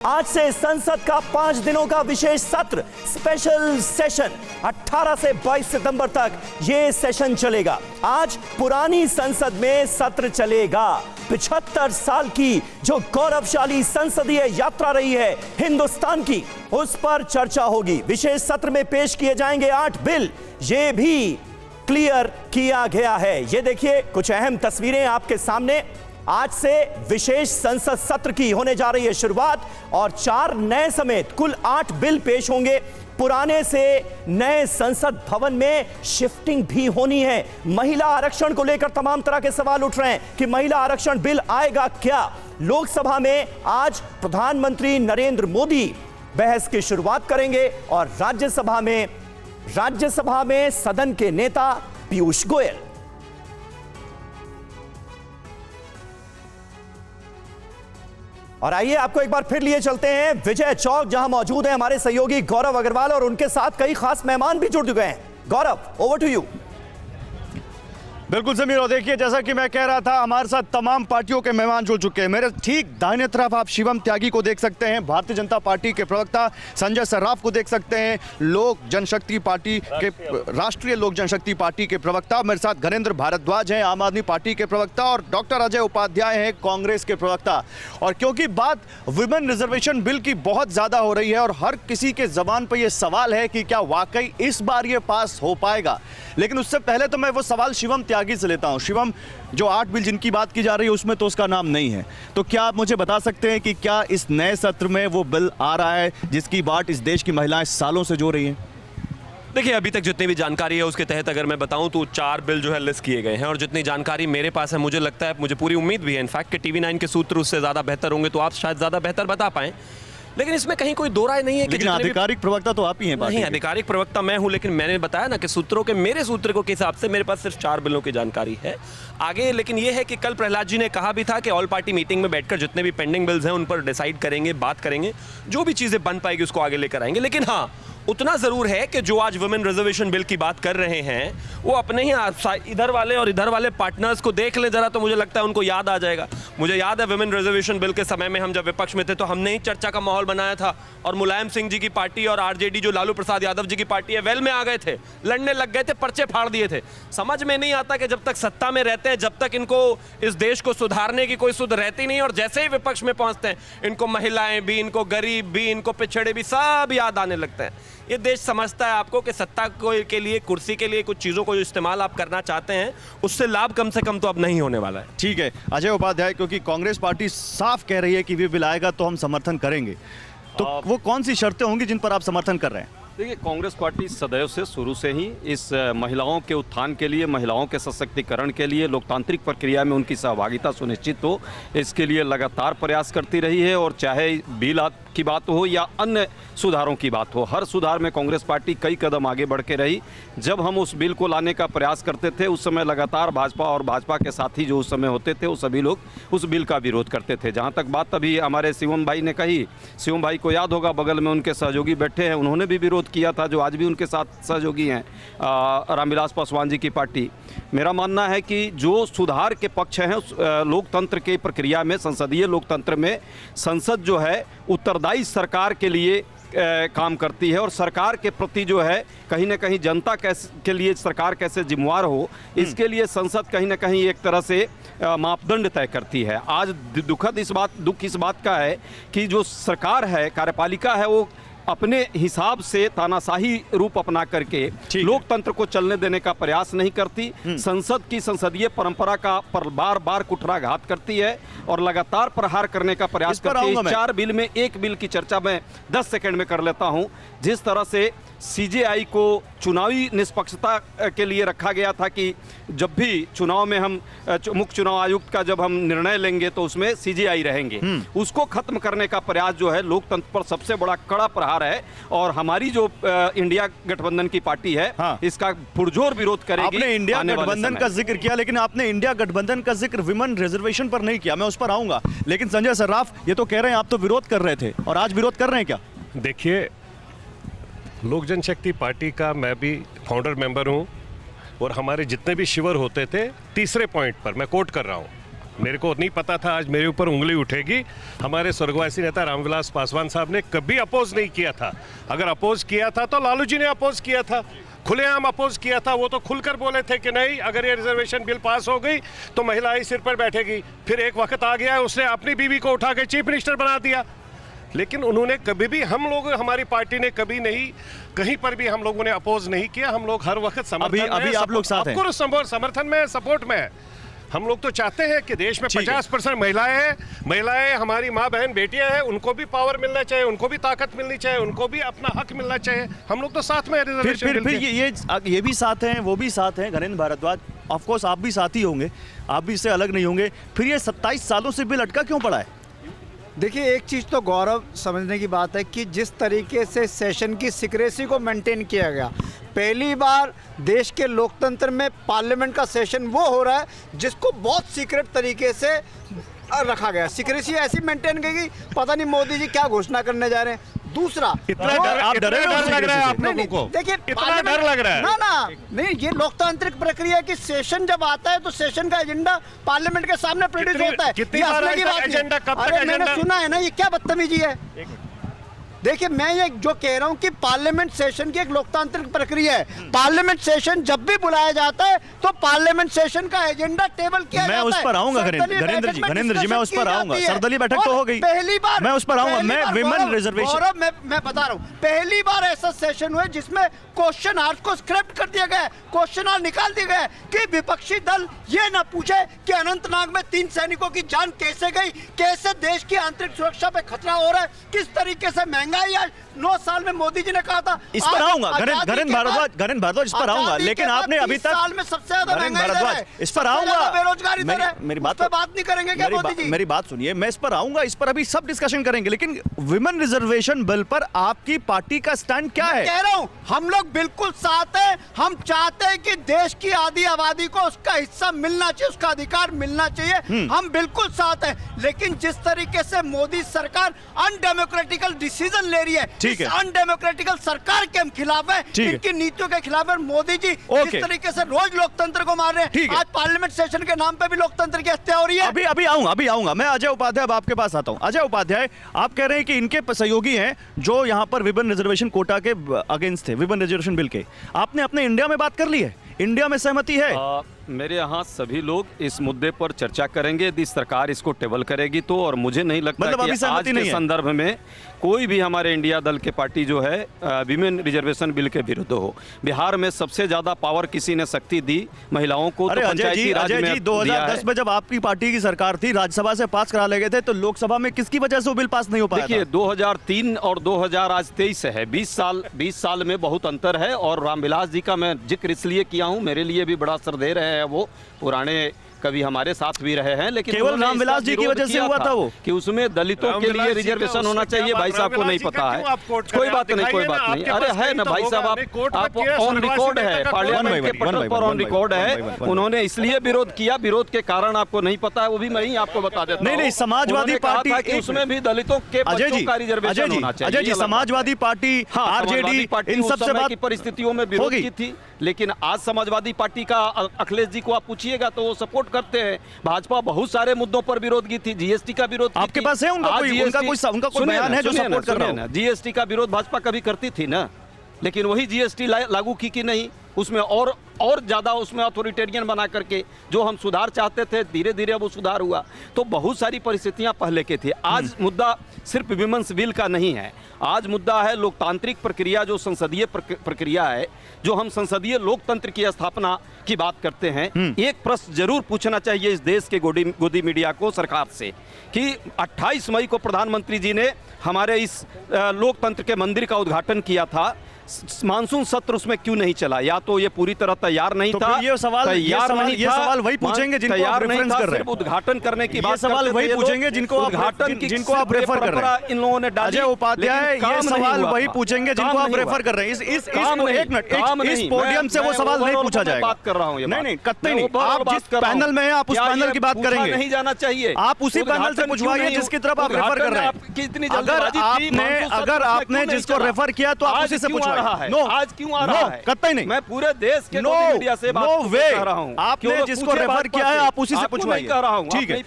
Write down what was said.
आज से संसद का 5 दिनों का विशेष सत्र स्पेशल सेशन 18 से 22 सितंबर तक यह सेशन चलेगा। आज पुरानी संसद में सत्र चलेगा। 75 साल की जो गौरवशाली संसदीय यात्रा रही है हिंदुस्तान की, उस पर चर्चा होगी। विशेष सत्र में पेश किए जाएंगे 8 बिल, ये भी क्लियर किया गया है। ये देखिए कुछ अहम तस्वीरें आपके सामने। आज से विशेष संसद सत्र की होने जा रही है शुरुआत और 4 नए समेत कुल 8 बिल पेश होंगे। पुराने से नए संसद भवन में शिफ्टिंग भी होनी है। महिला आरक्षण को लेकर तमाम तरह के सवाल उठ रहे हैं कि महिला आरक्षण बिल आएगा क्या। लोकसभा में आज प्रधानमंत्री नरेंद्र मोदी बहस की शुरुआत करेंगे और राज्यसभा में सदन के नेता पीयूष गोयल। और आइए आपको एक बार फिर लिए चलते हैं विजय चौक, जहां मौजूद है हमारे सहयोगी गौरव अग्रवाल और उनके साथ कई खास मेहमान भी जुड़ चुके हैं। गौरव, ओवर टू यू। बिल्कुल समीर, और देखिए जैसा कि मैं कह रहा था, हमारे साथ तमाम पार्टियों के मेहमान जुड़ चुके हैं। मेरे ठीक दाहिने तरफ आप शिवम त्यागी को देख सकते हैं, भारतीय जनता पार्टी के प्रवक्ता संजय सर्राफ को देख सकते हैं, राष्ट्रीय लोक जनशक्ति पार्टी के प्रवक्ता। मेरे साथ घरेंद्र भारद्वाज हैं, आम आदमी पार्टी के प्रवक्ता, और डॉक्टर अजय उपाध्याय हैं, कांग्रेस के प्रवक्ता। और क्योंकि बात वुमेन रिजर्वेशन बिल की बहुत ज़्यादा हो रही है और हर किसी के जबान पर यह सवाल है कि क्या वाकई इस बार ये पास हो पाएगा, लेकिन उससे पहले तो मैं वो सवाल शिवम त्यागी से लेता हूं। शिवम, जो 8 बिल जिनकी बात की जा रही है उसमें तो उसका नाम नहीं है, तो क्या आप मुझे बता सकते हैं कि क्या इस नए सत्र में वो बिल आ रहा है जिसकी बाट इस देश की महिलाएं सालों से जो रही हैं? देखिए, अभी तक जितनी भी जानकारी है उसके तहत अगर मैं बताऊं तो 4 बिल जो है लिस्ट किए गए हैं, और जितनी जानकारी मेरे पास है, मुझे लगता है, मुझे पूरी उम्मीद भी है इनफैक्ट कि TV9 के सूत्र उससे ज़्यादा बेहतर होंगे, तो आप शायद ज़्यादा बेहतर बता पाएं। लेकिन इसमें कहीं कोई दो राय नहीं है कि लेकिन आधिकारिक प्रवक्ता तो आप ही हैं। नहीं, आधिकारिक प्रवक्ता मैं हूं, लेकिन मैंने बताया ना कि मेरे सूत्र के हिसाब से मेरे पास सिर्फ 4 बिलों की जानकारी है आगे। लेकिन यह है कि कल प्रहलाद जी ने कहा भी था कि ऑल पार्टी मीटिंग में बैठकर जितने भी पेंडिंग बिल्स हैं उन पर डिसाइड करेंगे, बात करेंगे, जो भी चीज़ें बन पाएगी उसको आगे लेकर आएंगे। लेकिन हाँ, उतना ज़रूर है कि जो आज वुमेन रिजर्वेशन बिल की बात कर रहे हैं वो अपने ही इधर वाले और इधर वाले पार्टनर्स को देख ले जरा, तो मुझे लगता है उनको याद आ जाएगा। मुझे याद है वुमेन रिजर्वेशन बिल के समय में हम जब विपक्ष में थे तो हमने ही चर्चा का माहौल बनाया था, और मुलायम सिंह जी की पार्टी और RJD जो लालू प्रसाद यादव जी की पार्टी है वेल में आ गए थे, लड़ने लग गए थे, पर्चे फाड़ दिए थे। समझ में नहीं आता कि जब तक सत्ता में रहते हैं, जब तक इनको इस देश को सुधारने की कोई सुध रहती नहीं, और जैसे ही विपक्ष में पहुंचते हैं इनको महिलाएं भी, इनको गरीब भी, इनको पिछड़े भी सब याद आने लगते हैं। ये देश समझता है आपको कि सत्ता के लिए, कुर्सी के लिए कुछ चीज़ों को जो इस्तेमाल आप करना चाहते हैं उससे लाभ कम से कम तो अब नहीं होने वाला है। ठीक है अजय उपाध्याय, क्योंकि कांग्रेस पार्टी साफ कह रही है कि वे बिल आएगा तो हम समर्थन करेंगे, तो वो कौन सी शर्तें होंगी जिन पर आप समर्थन कर रहे हैं? देखिए, कांग्रेस पार्टी सदैव से, शुरू से ही इस महिलाओं के उत्थान के लिए, महिलाओं के सशक्तिकरण के लिए, लोकतांत्रिक प्रक्रिया में उनकी सहभागिता सुनिश्चित हो, इसके लिए लगातार प्रयास करती रही है। और चाहे बिल की बात हो या अन्य सुधारों की बात हो, हर सुधार में कांग्रेस पार्टी कई कदम आगे बढ़ के रही। जब हम उस बिल को लाने का प्रयास करते थे उस समय लगातार भाजपा और भाजपा के साथी जो उस समय होते थे वो सभी लोग उस बिल का विरोध करते थे। जहाँ तक बात अभी हमारे शिवम भाई ने कही, शिवम भाई को याद होगा बगल में उनके सहयोगी बैठे हैं, उन्होंने भी विरोध किया था, जो आज भी उनके साथ सहयोगी हैं, रामविलास पासवान जी की पार्टी। मेरा मानना है कि जो सुधार के पक्ष हैं लोकतंत्र के प्रक्रिया में, संसदीय लोकतंत्र में, संसद जो है उत्तरदायी सरकार के लिए काम करती है, और सरकार के प्रति जो है कहीं ना कहीं जनता के लिए सरकार कैसे जिम्मेवार हो, इसके लिए संसद कहीं ना कहीं एक तरह से मापदंड तय करती है। आज दुख इस बात का है कि जो सरकार है, कार्यपालिका है, वो अपने हिसाब से तानाशाही रूप अपना करके लोकतंत्र को चलने देने का प्रयास नहीं करती, संसद की संसदीय परंपरा का बार बार कुठाराघात करती है और लगातार प्रहार करने का प्रयास करती है। 4 बिल में एक बिल की चर्चा मैं 10 सेकंड में कर लेता हूं। जिस तरह से CJI को चुनावी निष्पक्षता के लिए रखा गया था कि जब भी चुनाव में हम मुख्य चुनाव आयुक्त का जब हम निर्णय लेंगे तो उसमें CJI रहेंगे, उसको खत्म करने का प्रयास जो है लोकतंत्र पर सबसे बड़ा कड़ा प्रहार है। और हमारी जो इंडिया गठबंधन की पार्टी है, हाँ, इसका पुरजोर विरोध करेगी। आपने इंडिया गठबंधन का जिक्र किया, लेकिन आपने इंडिया गठबंधन का जिक्र विमेन रिजर्वेशन पर नहीं किया, मैं उस पर आऊंगा। लेकिन संजय सर्राफ, ये तो कह रहे हैं आप तो विरोध कर रहे थे और आज विरोध कर रहे हैं क्या? देखिए, लोक जनशक्ति पार्टी का मैं भी फाउंडर मेंबर हूं, और हमारे जितने भी शिविर होते थे, तीसरे पॉइंट पर मैं कोट कर रहा हूं, मेरे को नहीं पता था आज मेरे ऊपर उंगली उठेगी। हमारे स्वर्गवासी नेता रामविलास पासवान साहब ने कभी अपोज नहीं किया था। अगर अपोज किया था तो लालू जी ने अपोज किया था, खुलेआम अपोज किया था। वो तो खुलकर बोले थे कि नहीं, अगर ये रिजर्वेशन बिल पास हो गई तो महिलाएं सिर पर बैठेगी। फिर एक वक्त आ गया, उसने अपनी बीवी को उठा के चीफ मिनिस्टर बना दिया। लेकिन उन्होंने कभी भी, हम लोग, हमारी पार्टी ने कभी नहीं, कहीं पर भी हम लोगों ने अपोज नहीं किया। हम लोग हर वक्त समर्थन में, अभी आप लोग साथ हैं। समर्थन में, सपोर्ट में। हम लोग तो चाहते हैं कि देश में 50% महिलाएं हैं। महिलाएं हमारी माँ बहन बेटियां हैं, उनको भी पावर मिलना चाहिए, उनको भी ताकत मिलनी चाहिए, उनको भी अपना हक मिलना चाहिए। हम लोग तो साथ में रिजर्वेशन। फिर ये भी साथ हैं, वो भी साथ हैं, घरेंद्र भारद्वाज, ऑफ कोर्स आप भी साथी होंगे, आप भी इससे अलग नहीं होंगे। फिर ये 27 सालों से बिल अटका क्यों पड़ा है? देखिए, एक चीज़ तो गौरव समझने की बात है कि जिस तरीके से सेशन की सिक्रेसी को मेंटेन किया गया, पहली बार देश के लोकतंत्र में पार्लियामेंट का सेशन वो हो रहा है जिसको बहुत सीक्रेट तरीके से रखा गया। सिक्रेसी ऐसी मेंटेन की, पता नहीं मोदी जी क्या घोषणा करने जा रहे हैं। दूसरा, आप डर लग रहा है आप लोगों को? देखिए, इतना डर लग रहा है ना, नहीं, ये लोकतांत्रिक प्रक्रिया की सेशन जब आता है तो सेशन का एजेंडा पार्लियामेंट के सामने प्रोड्यूस होता है। कितनी ये बार हंसने की ऐसा बात नहीं। एजेंडा, कब तक अरे मैंने एजेंडा? सुना है ना, ये क्या बदतमीजी है। देखिए, मैं ये जो कह रहा हूँ कि पार्लियामेंट सेशन की एक लोकतांत्रिक प्रक्रिया है। पार्लियामेंट सेशन जब भी बुलाया जाता है तो पार्लियामेंट सेशन का एजेंडा टेबल किया जाता है। मैं उस पर आऊंगा घरेंद्र जी, मैं उस पर आऊंगा। सर्वदलीय बैठक तो हो गई, पहली बार मैं उस पर आऊंगा। मैं विमेन रिजर्वेशन, मैं बता रहा हूँ, पहली बार ऐसा सेशन हुआ जिसमें क्वेश्चन आवर्स को स्क्रैप कर दिया गया है, क्वेश्चन आवर निकाल दिया गया है कि विपक्षी दल ये न पूछे कि अनंतनाग में 3 सैनिकों की जान कैसे गई, कैसे देश की आंतरिक सुरक्षा पे खतरा हो रहा है, किस तरीके से महंगाई आज 9 साल में मोदी जी ने कहा था। इस पर आऊंगा घरेंद्र भारद्वाज, इस पर आऊंगा। लेकिन आपने अभी तक साल में सबसे ज्यादा महंगाई दर है, इस पर आऊंगा, बेरोजगारी दर है। मेरी बात बात नहीं करेंगे क्या मोदी जी? मेरी बात सुनिए, मैं इस पर आऊंगा, इस पर अभी सब डिस्कशन करेंगे। लेकिन विमेन रिजर्वेशन बिल पर आपकी पार्टी का स्टैंड क्या है? कह रहा हूं, हम लोग बिल्कुल साथ हैं। हम चाहते हैं कि देश की आधी आबादी को उसका हिस्सा मिलना चाहिए, उसका अधिकार मिलना चाहिए। हम बिल्कुल साथ हैं। लेकिन जिस तरीके से मोदी सरकार अनडेमोक्रेटिकल डिसीजन ले रही है, ठीक है, अनडेमोक्रेटिकल सरकार के हम खिलाफ है, इनकी नीतियों के खिलाफ है। मोदी जी जिस तरीके से रोज लोकतंत्र को मार रहे हैं, आज पार्लियामेंट सेशन के नाम पे भी लोकतंत्र की हत्या हो रही है। अभी आऊंगा मैं। अजय उपाध्याय, अब आपके पास आता हूं। अजय उपाध्याय, आप कह रहे हैं कि इनके सहयोगी हैं जो यहां पर विमेन रिजर्वेशन कोटा के अगेंस्ट थे, विमेन रिजर्वेशन बिल के। आपने अपने इंडिया में बात कर ली है, इंडिया में सहमति है? मेरे यहाँ सभी लोग इस मुद्दे पर चर्चा करेंगे यदि सरकार इसको टेबल करेगी तो। और मुझे नहीं लगता मतलब कि आज के संदर्भ में कोई भी हमारे इंडिया दल के पार्टी जो है विमेन रिजर्वेशन बिल के विरुद्ध हो। बिहार में सबसे ज्यादा पावर किसी ने शक्ति दी महिलाओं को, अरे तो अजय जी, 2010 में जब आपकी पार्टी की सरकार थी, राज्यसभा से पास करा ले गए थे, तो लोकसभा में किसकी वजह से वो बिल पास नहीं हो पाया? देखिए, 2003 और 2023 है, 20 साल में बहुत अंतर है। और रामविलास जी का मैं जिक्र इसलिए किया हूँ, मेरे लिए भी बड़ा श्रद्धेय रहे हैं, वो पुराने कभी हमारे साथ भी रहे हैं। लेकिन केवल रामविलास जी की वजह से हुआ था वो कि उसमें दलितों के लिए रिजर्वेशन होना चाहिए। भाई साहब को नहीं पता है। कोई बात नहीं। अरे है ना भाई साहब, आप ऑन रिकॉर्ड है, पार्लियामेंट के पटल पर ऑन रिकॉर्ड है। उन्होंने इसलिए विरोध किया, विरोध के कारण आपको नहीं पता है, वो भी मैं ही आपको बता देता हूं। नहीं, समाजवादी पार्टी, उसमें भी दलितों के बच्चों का रिजर्वेशन होना चाहिए। अजय जी, समाजवादी पार्टी, आरजेडी, इन सब से बात परिस्थितियों में विरोध की थी। लेकिन आज समाजवादी पार्टी का अखिलेश जी को आप पूछिएगा तो वो सपोर्ट करते हैं। भाजपा बहुत सारे मुद्दों पर विरोध की थी, जीएसटी का विरोध की आपके पास है उनका कोई बयान है जो सपोर्ट कर रहा है? जीएसटी का विरोध भाजपा कभी करती थी ना, लेकिन वही जीएसटी लागू की कि नहीं, उसमें और ज्यादा उसमें अथॉरिटेरियन बना करके जो हम सुधार चाहते थे, धीरे धीरे अब वो सुधार हुआ। तो बहुत सारी परिस्थितियां पहले के थी। आज मुद्दा सिर्फ विमेंस बिल का नहीं है, आज मुद्दा है लोकतांत्रिक प्रक्रिया, जो संसदीय प्रक्रिया है, जो हम संसदीय लोकतंत्र की स्थापना की बात करते हैं। एक प्रश्न जरूर पूछना चाहिए इस देश के गोदी मीडिया को, सरकार से, कि 28 मई को प्रधानमंत्री जी ने हमारे इस लोकतंत्र के मंदिर का उद्घाटन किया था, मानसून सत्र उसमें क्यों नहीं चला? या तो ये पूरी तरह तैयार नहीं था, ये सवाल वही पूछेंगे जिनको आप रेफरेंस कर रहे हैं। उद्घाटन करने की बात, सवाल वही पूछेंगे जिनको आप रेफर कर रहे हैं। इन लोगों ने डाली। अजय उपाध्याय, ये सवाल वही पूछेंगे जिनको आप रेफर कर रहे हैं। इस पोडियम से वो सवाल नहीं पूछा जाएगा। बात कर रहा हूँ, नहीं, कतई नहीं। आप जिस पैनल में हैं, आप उस पैनल की बात करेंगे। नहीं जाना चाहिए, आप उसी पैनल से पूछवाइए जिसकी तरफ आप रेफर कर रहे हैं। अगर आपने जिसको रेफर किया तो आप उसी से पूछवाइए। आज क्यों आ रहा है? कतई नहीं। मैं पूरे देश के मीडिया से बात कर रहा हूं। आपने जिसको रेफर किया है आप उसी से पूछवाइए। कह रहा हूं, ठीक है।